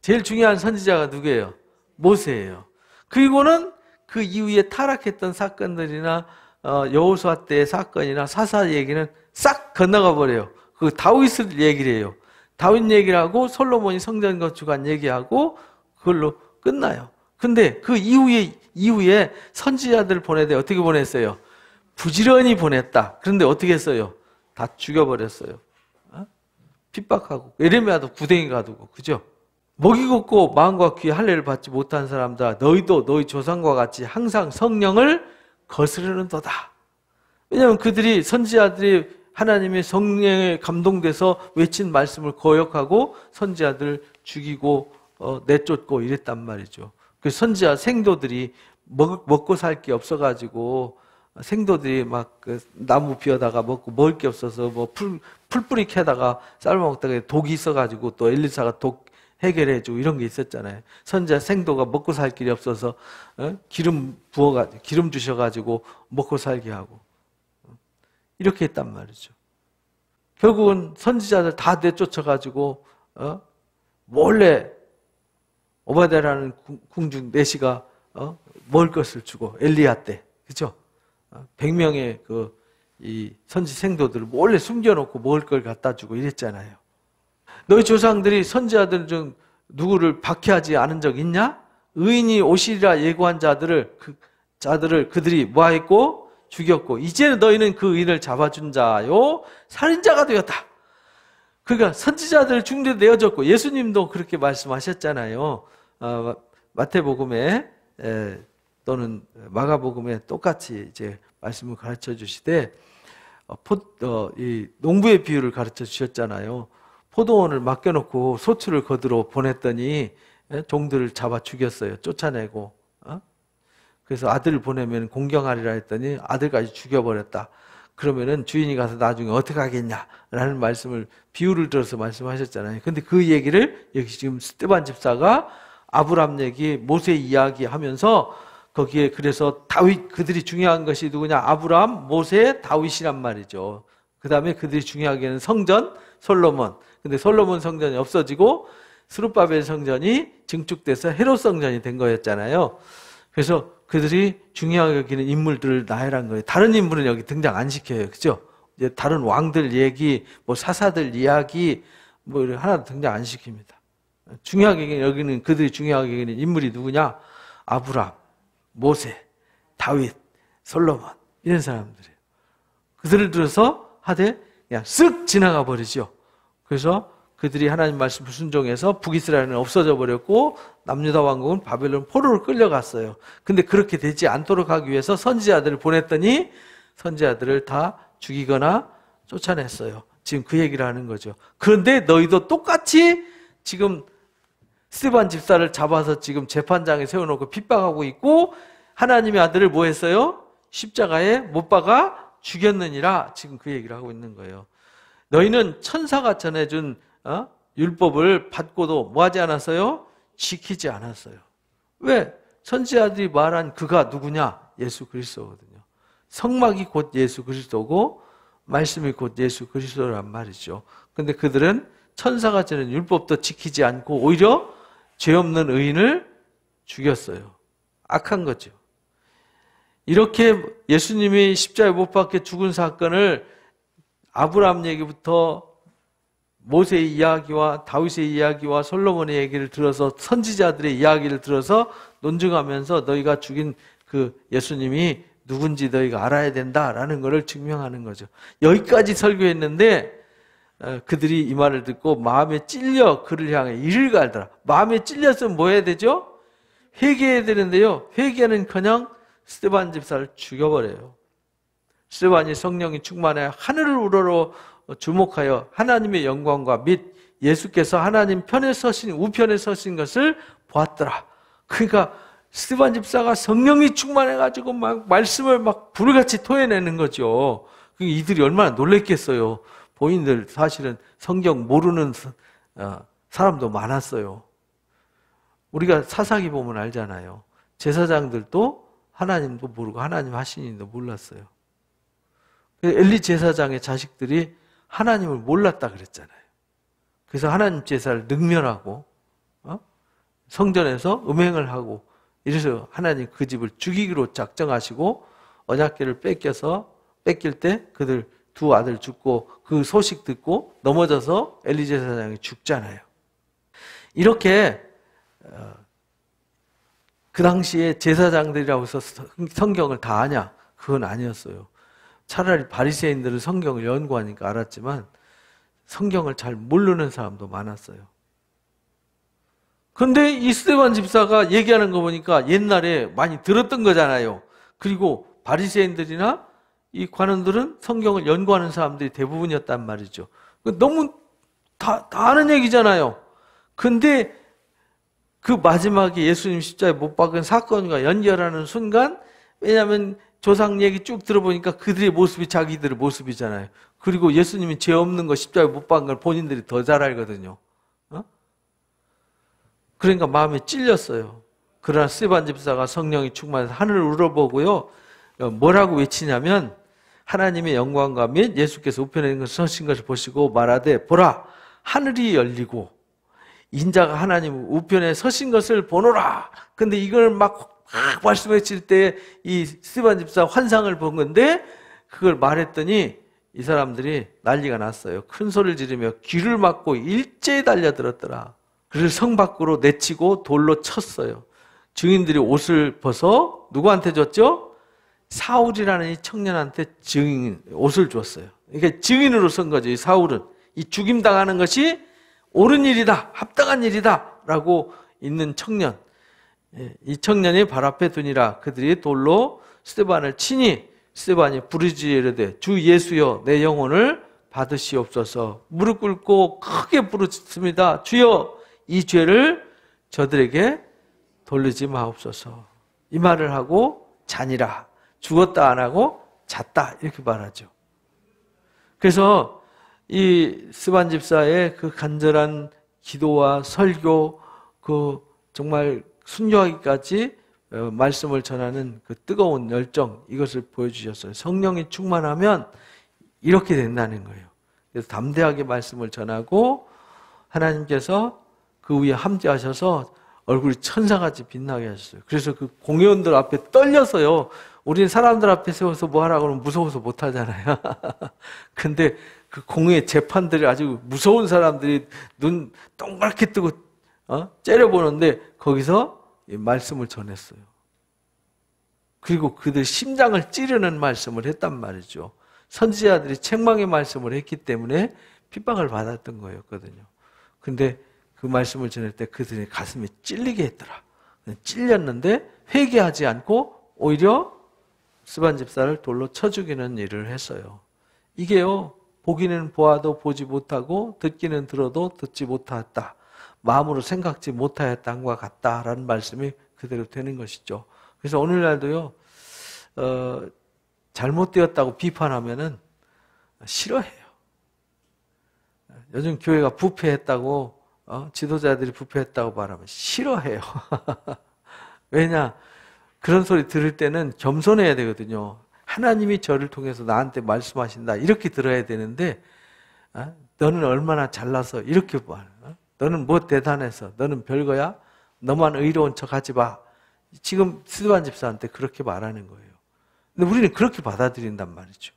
제일 중요한 선지자가 누구예요? 모세예요. 그리고는 그 이후에 타락했던 사건들이나 여호수아 때의 사건이나 사사 얘기는 싹 건너가 버려요. 그 다윗을 얘기를 해요. 다윗 얘기를 하고 솔로몬이 성전 건축한 얘기하고 그걸로 끝나요. 근데 그 이후에 선지자들을 보내되 어떻게 보냈어요? 부지런히 보냈다. 그런데 어떻게 했어요? 다 죽여버렸어요. 핍박하고 예레미야도 구덩이 가두고. 그죠? 목이 곧고 마음과 귀에 할례를 받지 못한 사람들아 너희도 너희 조상과 같이 항상 성령을 거스르는도다. 왜냐하면 그들이 선지자들이 하나님의 성령에 감동돼서 외친 말씀을 거역하고 선지자들을 죽이고 내쫓고 이랬단 말이죠. 그 선지자 생도들이 먹고 살 게 없어가지고 생도들이 막 그 나무 비어다가 먹고 먹을 게 없어서 뭐 풀뿌리 캐다가 삶아 먹다가 독이 있어가지고 또 엘리사가 독 해결해주고 이런 게 있었잖아요. 선지자 생도가 먹고 살 길이 없어서 기름 주셔가지고 먹고 살게 하고 이렇게 했단 말이죠. 결국은 선지자들 다 내쫓아가지고 몰래 오바댜라는 궁중 내시가 먹을 것을 주고 엘리야 때 그죠? 100명의 이 선지 생도들을 몰래 숨겨놓고 먹을 걸 갖다 주고 이랬잖아요. 너희 조상들이 선지자들 중 누구를 박해하지 않은 적 있냐? 의인이 오시리라 예고한 자들을 그들이 뭐했고 죽였고 이제는 너희는 그 의인을 잡아준 자요 살인자가 되었다. 그러니까 선지자들 중대 내어졌고 예수님도 그렇게 말씀하셨잖아요. 마태복음에 또는 마가복음에 똑같이 이제 말씀을 가르쳐 주시되 이 농부의 비유를 가르쳐 주셨잖아요. 포도원을 맡겨놓고 소출을 거두러 보냈더니 종들을 잡아 죽였어요. 쫓아내고 그래서 아들을 보내면 공경하리라 했더니 아들까지 죽여버렸다. 그러면은 주인이 가서 나중에 어떻게 하겠냐라는 말씀을 비유를 들어서 말씀하셨잖아요. 근데 그 얘기를 여기 지금 스데반 집사가 아브람 얘기, 모세 이야기 하면서 거기에 그래서 다윗, 그들이 중요한 것이 누구냐? 아브람, 모세, 다윗이란 말이죠. 그 다음에 그들이 중요하게는 성전, 솔로몬. 근데 솔로몬 성전이 없어지고 스룹바벨 성전이 증축돼서 헤롯 성전이 된 거였잖아요. 그래서 그들이 중요하게 여기는 인물들을 나열한 거예요. 다른 인물은 여기 등장 안 시켜요. 그죠? 이제 다른 왕들 얘기, 뭐 사사들 이야기, 뭐 하나도 등장 안 시킵니다. 중요하게 여기는 그들이 중요하게 여기는 인물이 누구냐? 아브람, 모세, 다윗, 솔로몬 이런 사람들이에요. 그들을 들어서 하되 그냥 쓱 지나가 버리죠. 그래서 그들이 하나님 말씀 불순종해서 북이스라엘은 없어져 버렸고 남유다 왕국은 바벨론 포로로 끌려갔어요. 근데 그렇게 되지 않도록 하기 위해서 선지자들을 보냈더니 선지자들을 다 죽이거나 쫓아냈어요. 지금 그 얘기를 하는 거죠. 그런데 너희도 똑같이 지금 스데반 집사를 잡아서 지금 재판장에 세워놓고 핍박하고 있고 하나님의 아들을 뭐 했어요? 십자가에 못 박아 죽였느니라. 지금 그 얘기를 하고 있는 거예요. 너희는 천사가 전해준 율법을 받고도 뭐 하지 않았어요? 지키지 않았어요. 왜? 선지자들이 말한 그가 누구냐? 예수 그리스도거든요. 성막이 곧 예수 그리스도고 말씀이 곧 예수 그리스도란 말이죠. 근데 그들은 천사가 전해준 율법도 지키지 않고 오히려 죄 없는 의인을 죽였어요. 악한 거죠. 이렇게 예수님이 십자가에 못 박혀 죽은 사건을 아브라함 얘기부터 모세의 이야기와 다윗의 이야기와 솔로몬의 얘기를 들어서 선지자들의 이야기를 들어서 논증하면서 너희가 죽인 그 예수님이 누군지 너희가 알아야 된다라는 것을 증명하는 거죠. 여기까지 설교했는데 그들이 이 말을 듣고 마음에 찔려 그를 향해 이를 갈더라. 마음에 찔려서 뭐 해야 되죠? 회개해야 되는데요. 회개는커녕 스데반 집사를 죽여버려요. 스데반이 성령이 충만해 하늘을 우러러 주목하여 하나님의 영광과 및 예수께서 하나님 편에 서신 우편에 서신 것을 보았더라. 그러니까 스데반 집사가 성령이 충만해가지고 막 말씀을 막 불같이 토해내는 거죠. 이들이 얼마나 놀랬겠어요. 본인들 사실은 성경 모르는 사람도 많았어요. 우리가 사사기 보면 알잖아요. 제사장들도 하나님도 모르고 하나님 하시니도 몰랐어요. 엘리 제사장의 자식들이 하나님을 몰랐다 그랬잖아요. 그래서 하나님 제사를 능멸하고 성전에서 음행을 하고 이래서 하나님 그 집을 죽이기로 작정하시고 언약궤를 뺏길 때 그들 두 아들 죽고 그 소식 듣고 넘어져서 엘리 제사장이 죽잖아요. 이렇게 그 당시에 제사장들이라고 해서 성경을 다 아냐? 그건 아니었어요. 차라리 바리새인들은 성경을 연구하니까 알았지만 성경을 잘 모르는 사람도 많았어요. 그런데 이 스데반 집사가 얘기하는 거 보니까 옛날에 많이 들었던 거잖아요. 그리고 바리새인들이나 이 관원들은 성경을 연구하는 사람들이 대부분이었단 말이죠. 너무 다 아는 얘기잖아요. 근데 그 마지막에 예수님 십자가에 못 박은 사건과 연결하는 순간, 왜냐하면 조상 얘기 쭉 들어보니까 그들의 모습이 자기들의 모습이잖아요. 그리고 예수님이 죄 없는 거 십자가에 못 박은 걸 본인들이 더 잘 알거든요. 그러니까 마음에 찔렸어요. 그러나 스데반 집사가 성령이 충만해서 하늘을 우러보고요. 뭐라고 외치냐면 하나님의 영광과 및 예수께서 우편에 서신 것을 보시고 말하되 보라 하늘이 열리고 인자가 하나님 우편에 서신 것을 보노라. 근데 이걸 막 말씀했을 때 이 스데반 집사 환상을 본 건데 그걸 말했더니 이 사람들이 난리가 났어요. 큰 소리를 지르며 귀를 막고 일제히 달려들었더라. 그래서 성 밖으로 내치고 돌로 쳤어요. 증인들이 옷을 벗어 누구한테 줬죠? 사울이라는 이 청년한테 옷을 줬어요. 그러니까 증인으로 선 거죠. 이 사울은 이 죽임당하는 것이 옳은 일이다, 합당한 일이다 라고 있는 청년. 이 청년이 발 앞에 두니라. 그들이 돌로 스데반을 치니 스데반이 부르짖으되 주 예수여 내 영혼을 받으시옵소서. 무릎 꿇고 크게 부르짖습니다. 주여 이 죄를 저들에게 돌리지 마옵소서. 이 말을 하고 자니라. 죽었다 안 하고 잤다 이렇게 말하죠. 그래서 이 스반 집사의 그 간절한 기도와 설교, 그 정말 순교하기까지 말씀을 전하는 그 뜨거운 열정, 이것을 보여주셨어요. 성령이 충만하면 이렇게 된다는 거예요. 그래서 담대하게 말씀을 전하고 하나님께서 그 위에 함께하셔서 얼굴이 천사같이 빛나게 하셨어요. 그래서 그 공회원들 앞에 떨려서요. 우리는 사람들 앞에 세워서 뭐 하라고 하면 무서워서 못 하잖아요. 근데 그 공회 재판들이 아주 무서운 사람들이 눈 동그랗게 뜨고 째려보는데 거기서 말씀을 전했어요. 그리고 그들 심장을 찌르는 말씀을 했단 말이죠. 선지자들이 책망의 말씀을 했기 때문에 핍박을 받았던 거였거든요. 근데 그 말씀을 전할 때 그들의 가슴이 찔리게 했더라. 찔렸는데 회개하지 않고 오히려 스반 집사를 돌로 쳐 죽이는 일을 했어요. 이게요, 보기는 보아도 보지 못하고 듣기는 들어도 듣지 못하였다. 마음으로 생각지 못하였다과 같다라는 말씀이 그대로 되는 것이죠. 그래서 오늘날도요, 잘못되었다고 비판하면은 싫어해요. 요즘 교회가 부패했다고, 지도자들이 부패했다고 말하면 싫어해요. 왜냐? 그런 소리 들을 때는 겸손해야 되거든요. 하나님이 저를 통해서 나한테 말씀하신다. 이렇게 들어야 되는데, 너는 얼마나 잘나서 이렇게 말. 너는 뭐 대단해서. 너는 별거야? 너만 의로운 척 하지 마. 지금 스반 집사한테 그렇게 말하는 거예요. 근데 우리는 그렇게 받아들인단 말이죠.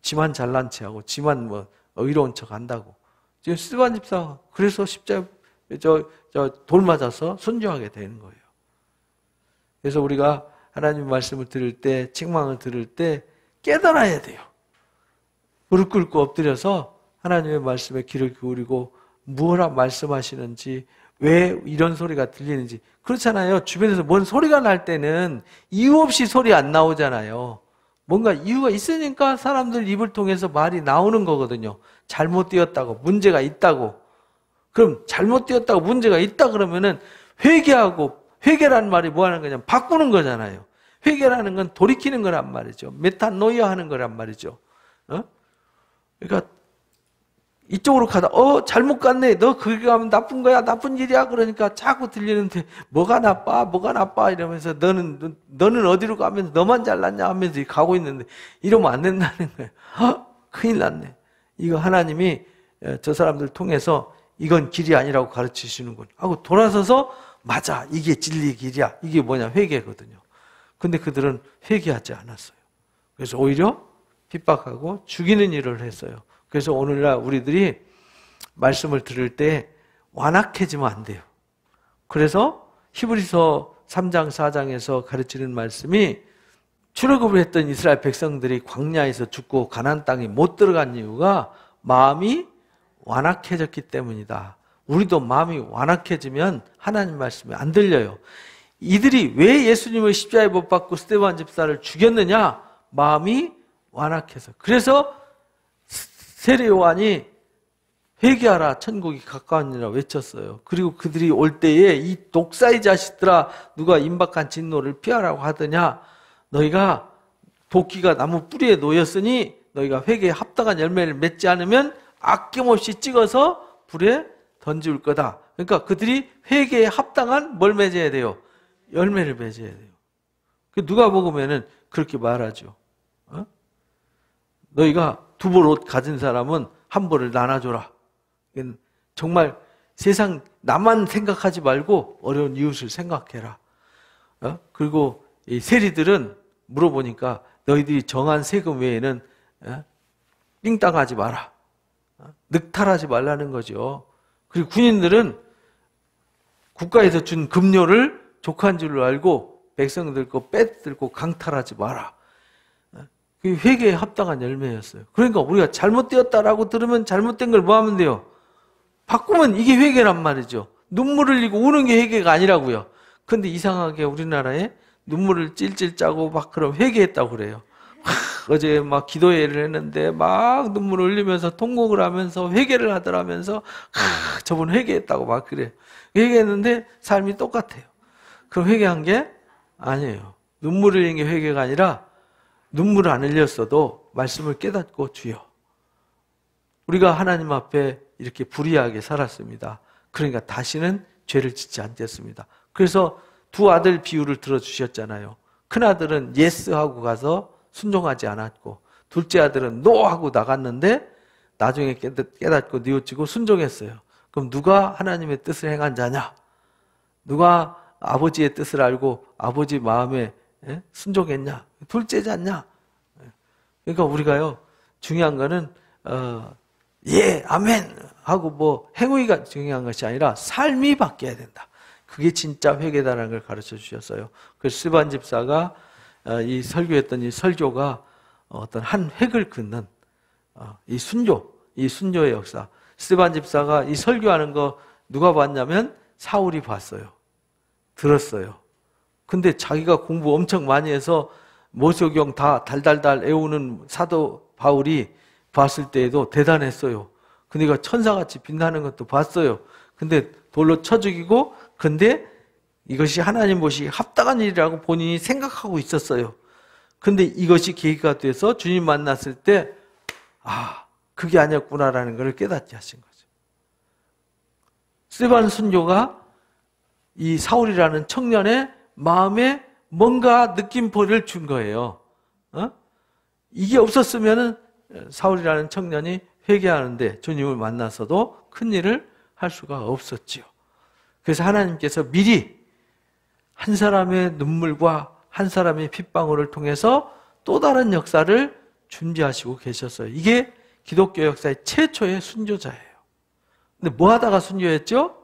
지만 잘난 체하고, 지만 뭐 의로운 척 한다고. 지금 스반 집사가 그래서 십자가 돌 맞아서 순교하게 되는 거예요. 그래서 우리가 하나님 말씀을 들을 때, 책망을 들을 때 깨달아야 돼요. 무릎 꿇고 엎드려서 하나님의 말씀에 귀를 기울이고 무엇라 말씀하시는지, 왜 이런 소리가 들리는지. 그렇잖아요. 주변에서 뭔 소리가 날 때는 이유 없이 소리 안 나오잖아요. 뭔가 이유가 있으니까 사람들 입을 통해서 말이 나오는 거거든요. 잘못되었다고, 문제가 있다고. 그럼 잘못되었다고 문제가 있다 그러면은 회개하고, 회개라는 말이 뭐 하는 거냐면 바꾸는 거잖아요. 회개라는 건 돌이키는 거란 말이죠. 메타노이아 하는 거란 말이죠. 그러니까 이쪽으로 가다 잘못 갔네. 너 거기 가면 나쁜 거야. 나쁜 일이야. 그러니까 자꾸 들리는데 뭐가 나빠 이러면서 너는 어디로 가면서 너만 잘났냐 하면서 가고 있는데 이러면 안 된다는 거예요. 큰일 났네. 이거 하나님이 저 사람들 통해서 이건 길이 아니라고 가르치시는군 하고 돌아서서 맞아. 이게 진리의 길이야. 이게 뭐냐? 회개거든요. 근데 그들은 회개하지 않았어요. 그래서 오히려 핍박하고 죽이는 일을 했어요. 그래서 오늘날 우리들이 말씀을 들을 때 완악해지면 안 돼요. 그래서 히브리서 3장 4장에서 가르치는 말씀이 출애굽을 했던 이스라엘 백성들이 광야에서 죽고 가나안 땅에 못 들어간 이유가 마음이 완악해졌기 때문이다. 우리도 마음이 완악해지면 하나님 말씀이 안 들려요. 이들이 왜 예수님을 십자가에 못 박고 스데반 집사를 죽였느냐? 마음이 완악해서. 그래서 세례 요한이 회개하라 천국이 가까우니라 외쳤어요. 그리고 그들이 올 때에 이 독사의 자식들아 누가 임박한 진노를 피하라고 하더냐? 너희가 도끼가 나무 뿌리에 놓였으니 너희가 회개에 합당한 열매를 맺지 않으면 아낌없이 찍어서 불에 던질 거다. 그러니까 그들이 회개에 합당한 뭘 맺어야 돼요? 열매를 맺어야 돼요. 누가 먹으면은 그렇게 말하죠. 너희가 두 벌 옷 가진 사람은 한 벌을 나눠줘라. 정말 세상 나만 생각하지 말고 어려운 이웃을 생각해라. 그리고 이 세리들은 물어보니까 너희들이 정한 세금 외에는 삥땅하지 마라. 늑탈하지 말라는 거죠. 그리고 군인들은 국가에서 준 급료를 족한 줄로 알고 백성들 거 빼들고 강탈하지 마라. 그게 회개에 합당한 열매였어요. 그러니까 우리가 잘못되었다라고 들으면 잘못된 걸 뭐 하면 돼요? 바꾸면 이게 회개란 말이죠. 눈물 흘리고 우는 게 회개가 아니라고요. 근데 이상하게 우리나라에 눈물을 찔찔 짜고 막 그럼 회개했다고 그래요. 어제 막 기도회를 했는데 막 눈물을 흘리면서 통곡을 하면서 회개를 하더라면서 저분 회개했다고 막 그래요. 회개했는데 삶이 똑같아요. 그럼 회개한 게 아니에요. 눈물을 흘린 게 회개가 아니라 눈물을 안 흘렸어도 말씀을 깨닫고 주여. 우리가 하나님 앞에 이렇게 불의하게 살았습니다. 그러니까 다시는 죄를 짓지 않겠습니다. 그래서 두 아들 비유를 들어주셨잖아요. 큰아들은 예스 하고 가서 순종하지 않았고 둘째 아들은 노 하고 나갔는데 나중에 깨닫고 뉘우치고 순종했어요. 그럼 누가 하나님의 뜻을 행한 자냐? 누가 아버지의 뜻을 알고 아버지 마음에 순종했냐? 둘째지 않냐? 그러니까 우리가요, 중요한 거는 예, 아멘 하고 뭐 행위가 중요한 것이 아니라 삶이 바뀌어야 된다. 그게 진짜 회개다라는 걸 가르쳐 주셨어요. 그래서 스반 집사가 이 설교했던 이 설교가 어떤 한 획을 긋는 이 순교의 역사. 스반 집사가 이 설교하는 거 누가 봤냐면 사울이 봤어요. 들었어요. 근데 자기가 공부 엄청 많이 해서 모세오경 다 달달달 외우는 사도 바울이 봤을 때에도 대단했어요. 그러니까 천사같이 빛나는 것도 봤어요. 근데 돌로 쳐 죽이고, 근데 이것이 하나님 보시기에 합당한 일이라고 본인이 생각하고 있었어요. 근데 이것이 계기가 돼서 주님 만났을 때 그게 아니었구나라는 걸 깨닫게 하신 거죠. 스데반 순교가 이 사울이라는 청년의 마음에 뭔가 느낌표를 준 거예요. 이게 없었으면은 사울이라는 청년이 회개하는데 주님을 만나서도 큰 일을 할 수가 없었지요. 그래서 하나님께서 미리 한 사람의 눈물과 한 사람의 핏방울을 통해서 또 다른 역사를 준비하시고 계셨어요. 이게 기독교 역사의 최초의 순교자예요. 근데 뭐 하다가 순교했죠?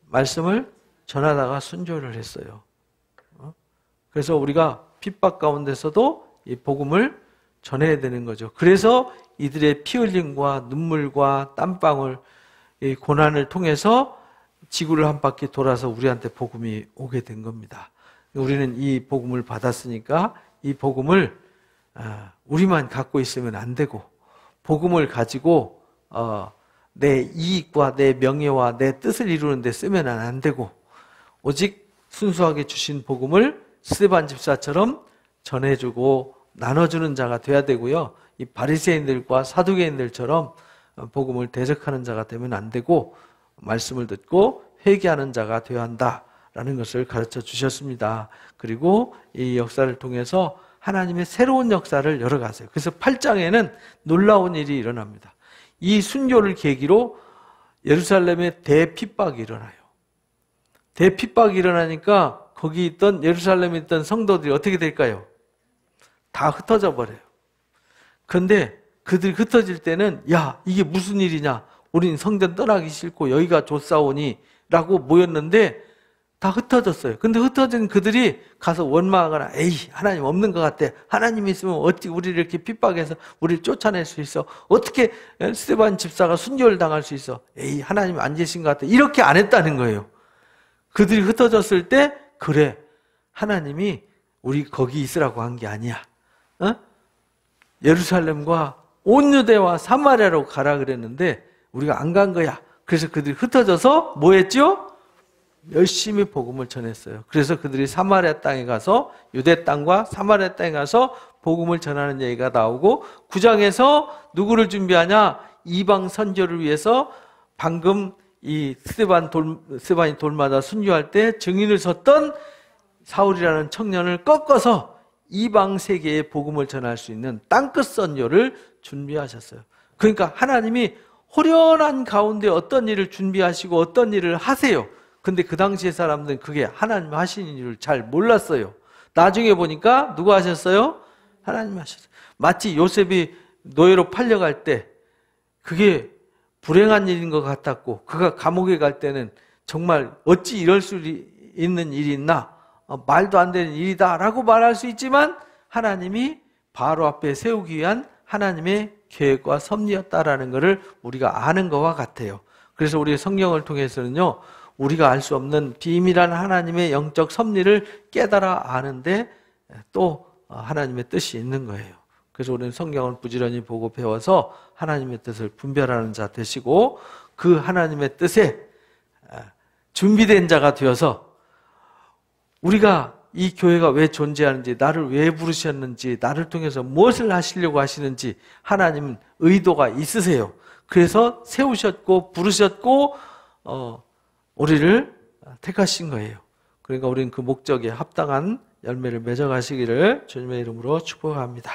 말씀을 전하다가 순교를 했어요. 그래서 우리가 핍박 가운데서도 이 복음을 전해야 되는 거죠. 그래서 이들의 피 흘림과 눈물과 땀방울, 이 고난을 통해서 지구를 한 바퀴 돌아서 우리한테 복음이 오게 된 겁니다. 우리는 이 복음을 받았으니까 이 복음을 우리만 갖고 있으면 안 되고, 복음을 가지고 내 이익과 내 명예와 내 뜻을 이루는 데 쓰면 안 되고, 오직 순수하게 주신 복음을 스데반 집사처럼 전해주고 나눠주는 자가 돼야 되고요. 이 바리새인들과 사두개인들처럼 복음을 대적하는 자가 되면 안 되고, 말씀을 듣고 회개하는 자가 되어야 한다라는 것을 가르쳐 주셨습니다. 그리고 이 역사를 통해서 하나님의 새로운 역사를 열어가세요. 그래서 8장에는 놀라운 일이 일어납니다. 이 순교를 계기로 예루살렘에 대핍박이 일어나요. 대핍박이 일어나니까 거기 있던 예루살렘에 있던 성도들이 어떻게 될까요? 다 흩어져 버려요. 그런데 그들이 흩어질 때는 이게 무슨 일이냐? 우린 성전 떠나기 싫고 여기가 좋사오니 라고 모였는데 다 흩어졌어요. 근데 흩어진 그들이 가서 원망하거나 하나님 없는 것 같아. 하나님 있으면 어떻게 우리를 이렇게 핍박해서 우리를 쫓아낼 수 있어? 어떻게 스데반 집사가 순교를 당할 수 있어? 하나님 안 계신 것 같아. 이렇게 안 했다는 거예요. 그들이 흩어졌을 때 그래, 하나님이 우리 거기 있으라고 한 게 아니야. 예루살렘과 온 유대와 사마리아로 가라 그랬는데 우리가 안 간 거야. 그래서 그들이 흩어져서 뭐 했죠? 열심히 복음을 전했어요. 그래서 그들이 사마리아 땅에 가서, 유대 땅과 사마리아 땅에 가서 복음을 전하는 얘기가 나오고, 9장에서 누구를 준비하냐? 이방 선교를 위해서 방금 이 스데반이 돌마다 순교할 때 증인을 섰던 사울이라는 청년을 꺾어서 이방 세계에 복음을 전할 수 있는 땅끝 선교를 준비하셨어요. 그러니까 하나님이 호련한 가운데 어떤 일을 준비하시고 어떤 일을 하세요. 근데 그 당시의 사람들은 그게 하나님 하시는 일을 잘 몰랐어요. 나중에 보니까 누가 하셨어요? 하나님 하셨어요. 마치 요셉이 노예로 팔려갈 때 그게 불행한 일인 것 같았고, 그가 감옥에 갈 때는 정말 어찌 이럴 수 있는 일이 있나? 말도 안 되는 일이다 라고 말할 수 있지만 하나님이 바로 앞에 세우기 위한 하나님의 계획과 섭리였다라는 것을 우리가 아는 것과 같아요. 그래서 우리 성경을 통해서는요, 우리가 알 수 없는 비밀한 하나님의 영적 섭리를 깨달아 아는데 또 하나님의 뜻이 있는 거예요. 그래서 우리는 성경을 부지런히 보고 배워서 하나님의 뜻을 분별하는 자 되시고, 그 하나님의 뜻에 준비된 자가 되어서 우리가 이 교회가 왜 존재하는지, 나를 왜 부르셨는지, 나를 통해서 무엇을 하시려고 하시는지 하나님은 의도가 있으세요. 그래서 세우셨고 부르셨고 우리를 택하신 거예요. 그러니까 우리는 그 목적에 합당한 열매를 맺어가시기를 주님의 이름으로 축복합니다.